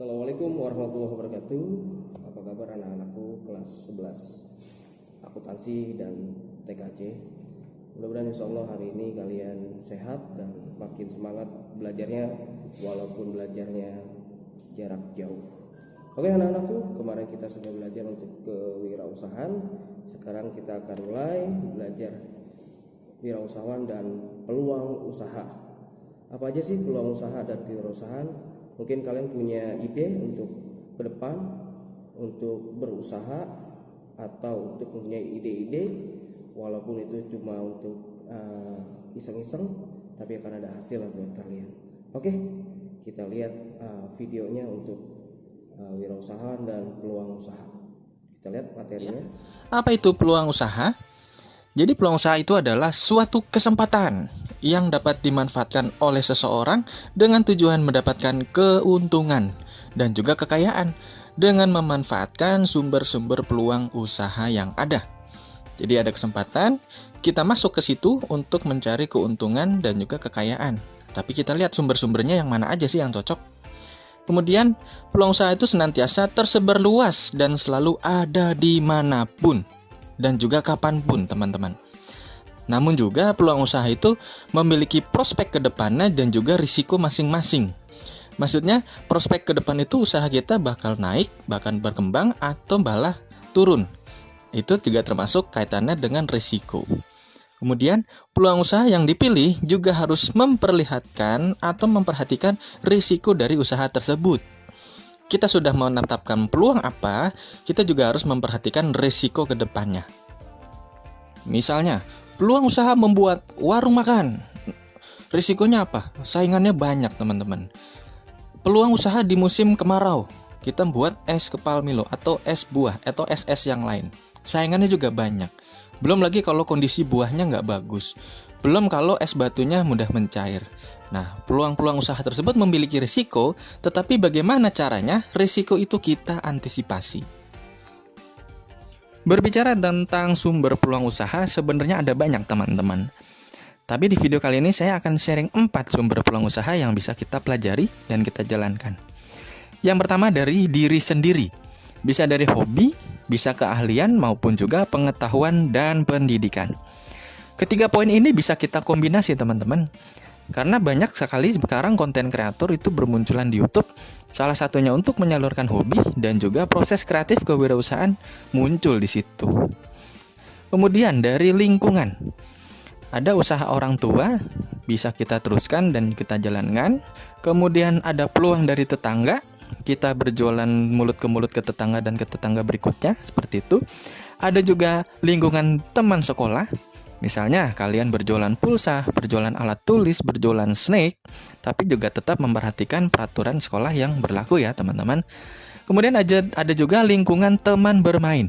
Assalamualaikum warahmatullahi wabarakatuh. Apa kabar anak-anakku kelas 11 akuntansi dan TKJ? Mudah-mudahan insya Allah hari ini kalian sehat dan makin semangat belajarnya walaupun belajarnya jarak jauh. Oke anak-anakku, kemarin kita sudah belajar untuk kewirausahaan. Sekarang kita akan mulai belajar wirausahaan dan peluang usaha. Apa aja sih peluang usaha dan kewirausahaan? Mungkin kalian punya ide untuk ke depan, untuk berusaha, atau untuk mempunyai ide-ide, walaupun itu cuma untuk iseng-iseng, tapi akan ada hasil buat kalian. Oke, kita lihat videonya untuk wirausaha dan peluang usaha. Kita lihat materinya. Apa itu peluang usaha? Jadi peluang usaha itu adalah suatu kesempatan yang dapat dimanfaatkan oleh seseorang dengan tujuan mendapatkan keuntungan dan juga kekayaan dengan memanfaatkan sumber-sumber peluang usaha yang ada. Jadi ada kesempatan, kita masuk ke situ untuk mencari keuntungan dan juga kekayaan. Tapi kita lihat sumber-sumbernya yang mana aja sih yang cocok. Kemudian peluang usaha itu senantiasa tersebar luas dan selalu ada dimanapun dan juga kapanpun teman-teman. Namun juga peluang usaha itu memiliki prospek ke depannya dan juga risiko masing-masing. Maksudnya prospek ke depan itu usaha kita bakal naik, bahkan berkembang atau malah turun. Itu juga termasuk kaitannya dengan risiko. Kemudian peluang usaha yang dipilih juga harus memperlihatkan atau memperhatikan risiko dari usaha tersebut. Kita sudah menetapkan peluang apa, kita juga harus memperhatikan risiko ke depannya. Misalnya, peluang usaha membuat warung makan. Risikonya apa? Saingannya banyak, teman-teman. Peluang usaha di musim kemarau. Kita buat es kepal Milo atau es buah atau es yang lain. Saingannya juga banyak. Belum lagi kalau kondisi buahnya nggak bagus. Belum kalau es batunya mudah mencair. Nah, peluang-peluang usaha tersebut memiliki risiko, tetapi bagaimana caranya risiko itu kita antisipasi? Berbicara tentang sumber peluang usaha, sebenarnya ada banyak teman-teman. Tapi di video kali ini saya akan sharing 4 sumber peluang usaha yang bisa kita pelajari dan kita jalankan. Yang pertama dari diri sendiri. Bisa dari hobi, bisa keahlian, maupun juga pengetahuan dan pendidikan. Ketiga poin ini bisa kita kombinasi teman-teman. Karena banyak sekali sekarang konten kreator itu bermunculan di YouTube. Salah satunya untuk menyalurkan hobi dan juga proses kreatif kewirausahaan muncul di situ. Kemudian dari lingkungan. Ada usaha orang tua, bisa kita teruskan dan kita jalankan. Kemudian ada peluang dari tetangga. Kita berjualan mulut ke mulut ke tetangga dan ke tetangga berikutnya, seperti itu. Ada juga lingkungan teman sekolah. Misalnya kalian berjualan pulsa, berjualan alat tulis, berjualan snack, tapi juga tetap memperhatikan peraturan sekolah yang berlaku ya teman-teman. Kemudian ada juga lingkungan teman bermain.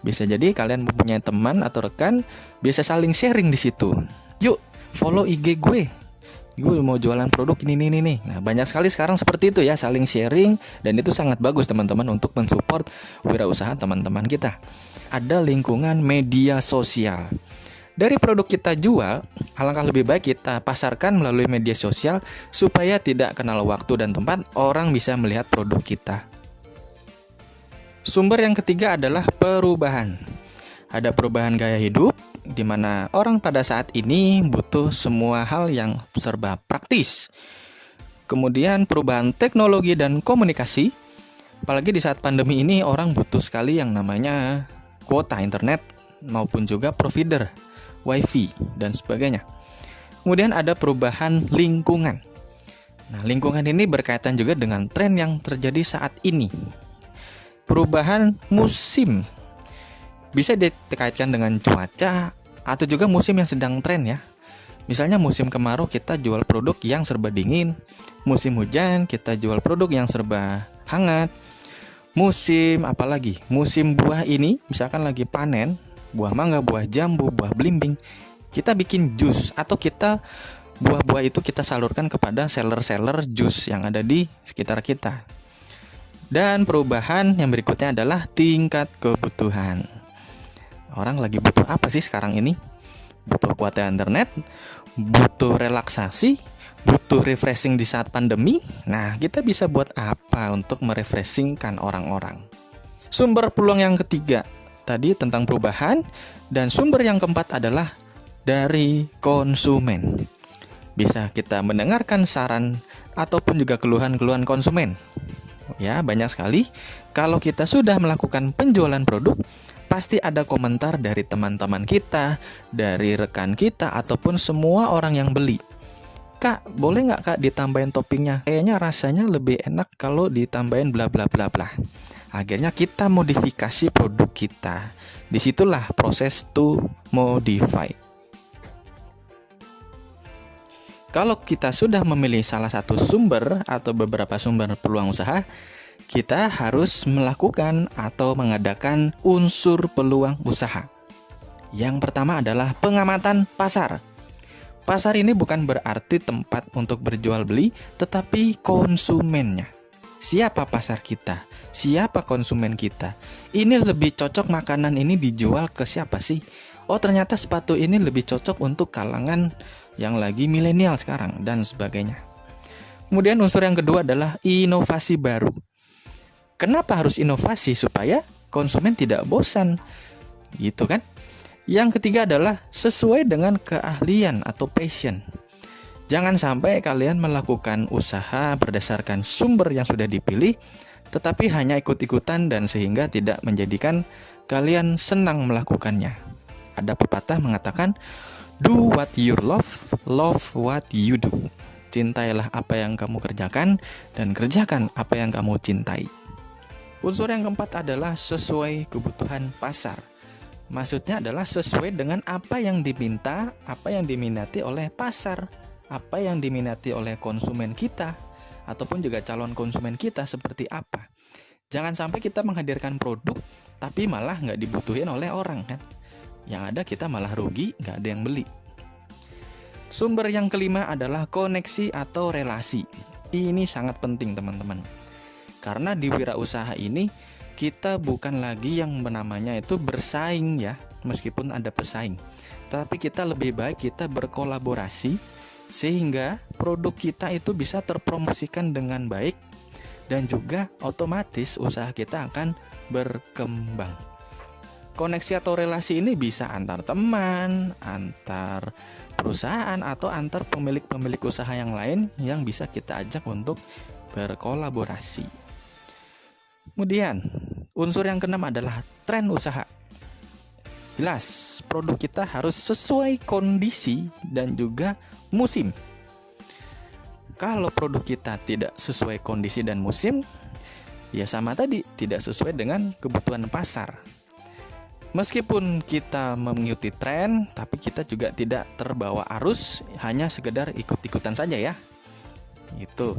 Bisa jadi kalian mempunyai teman atau rekan, bisa saling sharing di situ. Yuk, follow IG gue. Gue mau jualan produk ini nih. Nah, banyak sekali sekarang seperti itu ya, saling sharing, dan itu sangat bagus teman-teman untuk mensupport wirausaha teman-teman kita. Ada lingkungan media sosial. Dari produk kita jual, alangkah lebih baik kita pasarkan melalui media sosial supaya tidak kenal waktu dan tempat orang bisa melihat produk kita. Sumber yang ketiga adalah perubahan. Ada perubahan gaya hidup, di mana orang pada saat ini butuh semua hal yang serba praktis. Kemudian perubahan teknologi dan komunikasi, apalagi di saat pandemi ini orang butuh sekali yang namanya kuota internet maupun juga provider, wifi, dan sebagainya. Kemudian ada perubahan lingkungan. Nah, lingkungan ini berkaitan juga dengan tren yang terjadi saat ini. Perubahan musim bisa dikaitkan dengan cuaca atau juga musim yang sedang tren ya. Misalnya musim kemarau kita jual produk yang serba dingin, musim hujan kita jual produk yang serba hangat. Musim apalagi? Musim buah ini misalkan lagi panen, buah mangga, buah jambu, buah belimbing, kita bikin jus atau kita buah-buah itu kita salurkan kepada seller-seller jus yang ada di sekitar kita. Dan perubahan yang berikutnya adalah tingkat kebutuhan. Orang lagi butuh apa sih sekarang ini? Butuh kuota internet, butuh relaksasi, butuh refreshing di saat pandemi. Nah, kita bisa buat apa untuk merefreshingkan orang-orang? Sumber peluang yang ketiga tadi tentang perubahan, dan sumber yang keempat adalah dari konsumen. Bisa kita mendengarkan saran ataupun juga keluhan-keluhan konsumen. Ya, banyak sekali. Kalau kita sudah melakukan penjualan produk, pasti ada komentar dari teman-teman kita, dari rekan kita, ataupun semua orang yang beli. Kak, boleh nggak Kak ditambahin toppingnya? Kayaknya rasanya lebih enak kalau ditambahin bla bla bla bla. Akhirnya kita modifikasi produk kita. Disitulah proses to modify. Kalau kita sudah memilih salah satu sumber atau beberapa sumber peluang usaha, kita harus melakukan atau mengadakan unsur peluang usaha. Yang pertama adalah pengamatan pasar. Pasar ini bukan berarti tempat untuk berjual beli, tetapi konsumennya. Siapa pasar kita? Siapa konsumen kita? Ini lebih cocok makanan ini dijual ke siapa sih? Oh, ternyata sepatu ini lebih cocok untuk kalangan yang lagi milenial sekarang, dan sebagainya. Kemudian unsur yang kedua adalah inovasi baru. Kenapa harus inovasi? Supaya konsumen tidak bosan, gitu kan? Yang ketiga adalah sesuai dengan keahlian atau passion. Jangan sampai kalian melakukan usaha berdasarkan sumber yang sudah dipilih, tetapi hanya ikut-ikutan dan sehingga tidak menjadikan kalian senang melakukannya. Ada pepatah mengatakan, do what you love, love what you do. Cintailah apa yang kamu kerjakan, dan kerjakan apa yang kamu cintai. Unsur yang keempat adalah sesuai kebutuhan pasar. Maksudnya adalah sesuai dengan apa yang diminta, apa yang diminati oleh pasar, apa yang diminati oleh konsumen kita, ataupun juga calon konsumen kita seperti apa. Jangan sampai kita menghadirkan produk, tapi malah nggak dibutuhin oleh orang kan. Yang ada kita malah rugi, nggak ada yang beli. Sumber yang kelima adalah koneksi atau relasi. Ini sangat penting teman-teman. Karena di wirausaha ini, kita bukan lagi yang namanya itu bersaing ya, meskipun ada pesaing. Tapi kita lebih baik kita berkolaborasi, sehingga produk kita itu bisa terpromosikan dengan baik, dan juga otomatis usaha kita akan berkembang. Koneksi atau relasi ini bisa antar teman, antar perusahaan, atau antar pemilik-pemilik usaha yang lain yang bisa kita ajak untuk berkolaborasi. Kemudian, unsur yang keenam adalah tren usaha. Jelas, produk kita harus sesuai kondisi dan juga musim. Kalau produk kita tidak sesuai kondisi dan musim, ya sama tadi, tidak sesuai dengan kebutuhan pasar. Meskipun kita mengikuti tren, tapi kita juga tidak terbawa arus, hanya sekedar ikut-ikutan saja ya. Itu.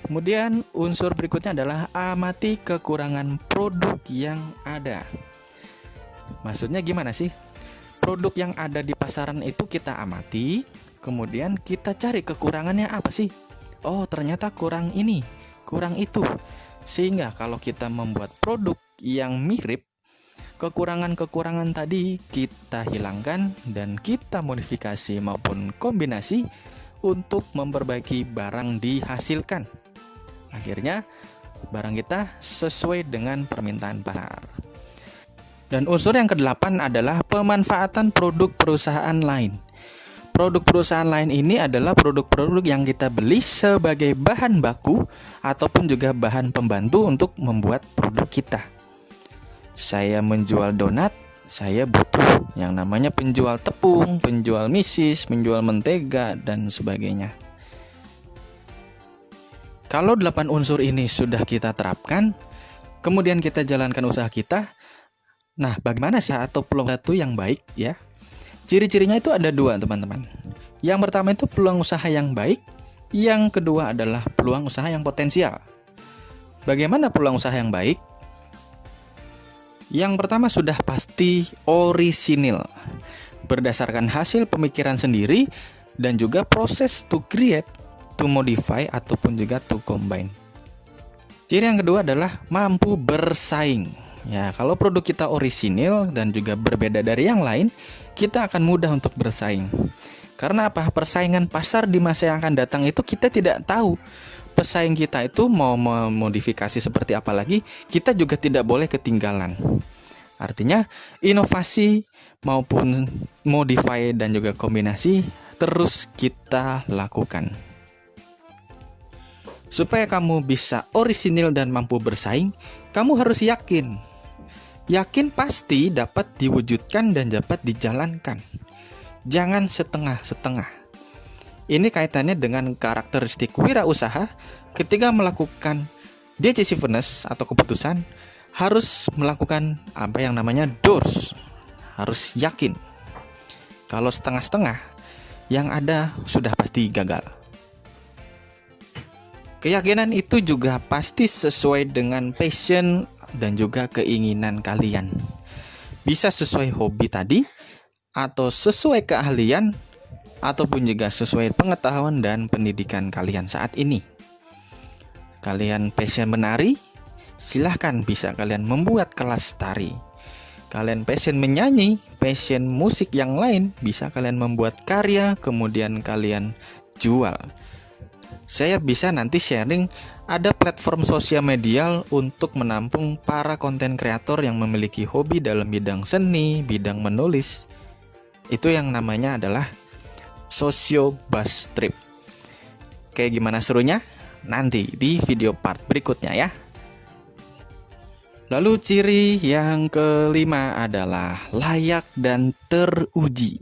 Kemudian unsur berikutnya adalah amati kekurangan produk yang ada. Maksudnya gimana sih? Produk yang ada di pasaran itu kita amati, kemudian kita cari kekurangannya apa sih? Oh, ternyata kurang ini, kurang itu. Sehingga kalau kita membuat produk yang mirip, kekurangan-kekurangan tadi kita hilangkan dan kita modifikasi maupun kombinasi untuk memperbaiki barang dihasilkan. Akhirnya barang kita sesuai dengan permintaan pasar. Dan unsur yang kedelapan adalah pemanfaatan produk perusahaan lain. Produk perusahaan lain ini adalah produk-produk yang kita beli sebagai bahan baku ataupun juga bahan pembantu untuk membuat produk kita. Saya menjual donat, saya butuh yang namanya penjual tepung, penjual misis, penjual mentega, dan sebagainya. Kalau 8 unsur ini sudah kita terapkan, kemudian kita jalankan usaha kita. Nah, bagaimana sih atau peluang satu yang baik ya? Ciri-cirinya itu ada 2 teman-teman. Yang pertama itu peluang usaha yang baik, yang kedua adalah peluang usaha yang potensial. Bagaimana peluang usaha yang baik? Yang pertama sudah pasti orisinil, berdasarkan hasil pemikiran sendiri dan juga proses to create, to modify, ataupun juga to combine. Ciri yang kedua adalah mampu bersaing. Ya, kalau produk kita orisinil dan juga berbeda dari yang lain, kita akan mudah untuk bersaing. Karena apa? Persaingan pasar di masa yang akan datang itu kita tidak tahu. Pesaing kita itu mau memodifikasi seperti apa lagi, kita juga tidak boleh ketinggalan. Artinya inovasi maupun modify dan juga kombinasi terus kita lakukan. Supaya kamu bisa orisinil dan mampu bersaing, kamu harus yakin. Yakin pasti dapat diwujudkan dan dapat dijalankan. Jangan setengah-setengah. Ini kaitannya dengan karakteristik wirausaha ketika melakukan decisiveness atau keputusan harus melakukan apa yang namanya doors. Harus yakin. Kalau setengah-setengah, yang ada sudah pasti gagal. Keyakinan itu juga pasti sesuai dengan passion dan juga keinginan kalian. Bisa sesuai hobi tadi, atau sesuai keahlian, ataupun juga sesuai pengetahuan dan pendidikan kalian saat ini. Kalian passion menari, silahkan bisa kalian membuat kelas tari. Kalian passion menyanyi, passion musik yang lain, bisa kalian membuat karya, kemudian kalian jual. Saya bisa nanti sharing, ada platform sosial media untuk menampung para konten kreator yang memiliki hobi dalam bidang seni, bidang menulis. Itu yang namanya adalah Socio Bus Trip. Kayak gimana serunya? Nanti di video part berikutnya ya. Lalu ciri yang kelima adalah layak dan teruji.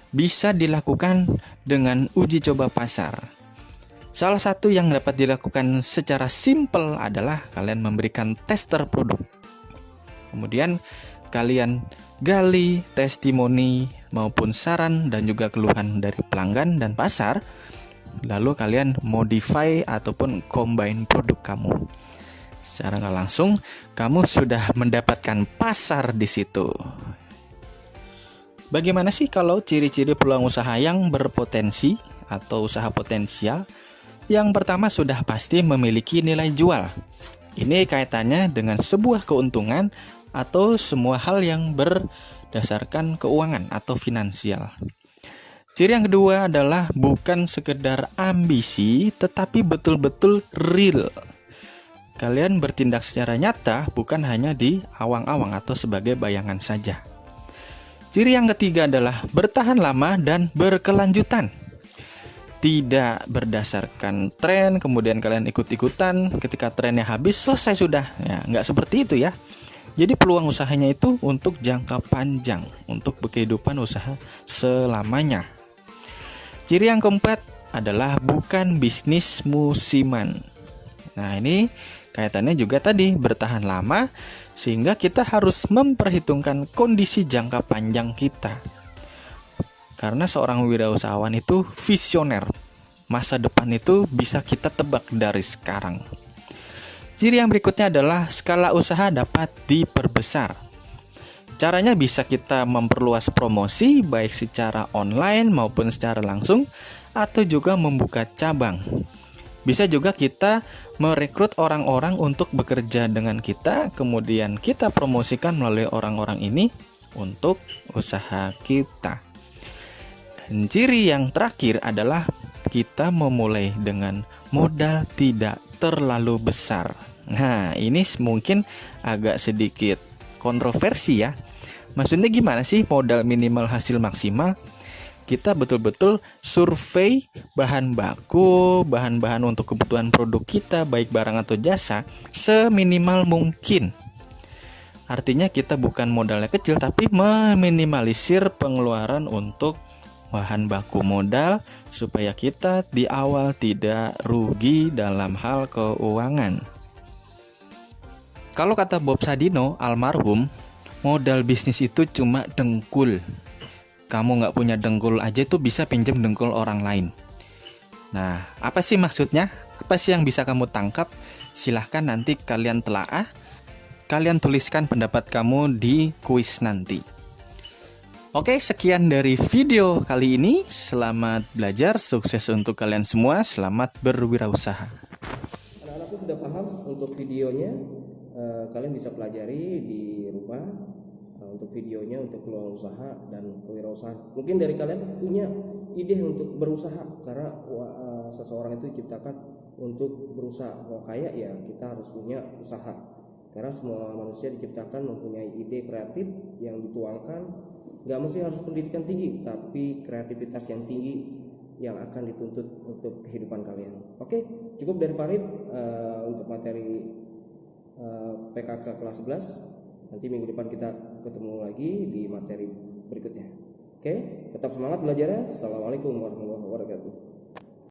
Bisa dilakukan dengan uji coba pasar. Salah satu yang dapat dilakukan secara simpel adalah kalian memberikan tester produk. Kemudian kalian gali testimoni maupun saran dan juga keluhan dari pelanggan dan pasar. Lalu kalian modify ataupun combine produk kamu. Secara nggak langsung, kamu sudah mendapatkan pasar di situ. Bagaimana sih kalau ciri-ciri peluang usaha yang berpotensi atau usaha potensial? Yang pertama sudah pasti memiliki nilai jual. Ini kaitannya dengan sebuah keuntungan atau semua hal yang berdasarkan keuangan atau finansial. Ciri yang kedua adalah bukan sekedar ambisi, tetapi betul-betul real. Kalian bertindak secara nyata, bukan hanya di awang-awang atau sebagai bayangan saja. Ciri yang ketiga adalah bertahan lama dan berkelanjutan. Tidak berdasarkan tren, kemudian kalian ikut-ikutan, ketika trennya habis, selesai sudah. Ya, nggak seperti itu ya. Jadi peluang usahanya itu untuk jangka panjang, untuk kehidupan usaha selamanya. Ciri yang keempat adalah bukan bisnis musiman. Nah, ini kaitannya juga tadi bertahan lama, sehingga kita harus memperhitungkan kondisi jangka panjang kita. Karena seorang wirausahawan itu visioner. Masa depan itu bisa kita tebak dari sekarang. Ciri yang berikutnya adalah skala usaha dapat diperbesar. Caranya bisa kita memperluas promosi baik secara online maupun secara langsung, atau juga membuka cabang. Bisa juga kita merekrut orang-orang untuk bekerja dengan kita, kemudian kita promosikan melalui orang-orang ini untuk usaha kita. Dan ciri yang terakhir adalah kita memulai dengan modal tidak terlalu besar. Nah, ini mungkin agak sedikit kontroversi ya. Maksudnya gimana sih modal minimal hasil maksimal? Kita betul-betul survei bahan baku, bahan-bahan untuk kebutuhan produk kita, baik barang atau jasa, seminimal mungkin. Artinya kita bukan modalnya kecil, tapi meminimalisir pengeluaran untuk bahan baku modal supaya kita di awal tidak rugi dalam hal keuangan. Kalau kata Bob Sadino, almarhum, modal bisnis itu cuma dengkul. Kamu nggak punya dengkul aja tuh bisa pinjam dengkul orang lain. Nah, apa sih maksudnya? Apa sih yang bisa kamu tangkap? Silahkan nanti kalian telaah, kalian tuliskan pendapat kamu di kuis nanti. Oke, sekian dari video kali ini. Selamat belajar, sukses untuk kalian semua. Selamat berwirausaha. Anak-anakku sudah paham untuk videonya. Kalian bisa pelajari di rumah untuk videonya untuk peluang usaha dan kewirausahaan. Mungkin dari kalian punya ide untuk berusaha, karena seseorang itu diciptakan untuk berusaha. Kalau kaya ya kita harus punya usaha, karena semua manusia diciptakan mempunyai ide kreatif yang dituangkan. Gak mesti harus pendidikan tinggi, tapi kreativitas yang tinggi yang akan dituntut untuk kehidupan kalian. Oke, cukup dari Farid untuk materi PKK kelas 11. Nanti minggu depan kita ketemu lagi di materi berikutnya. Oke, tetap semangat belajarnya. Assalamualaikum warahmatullahi wabarakatuh.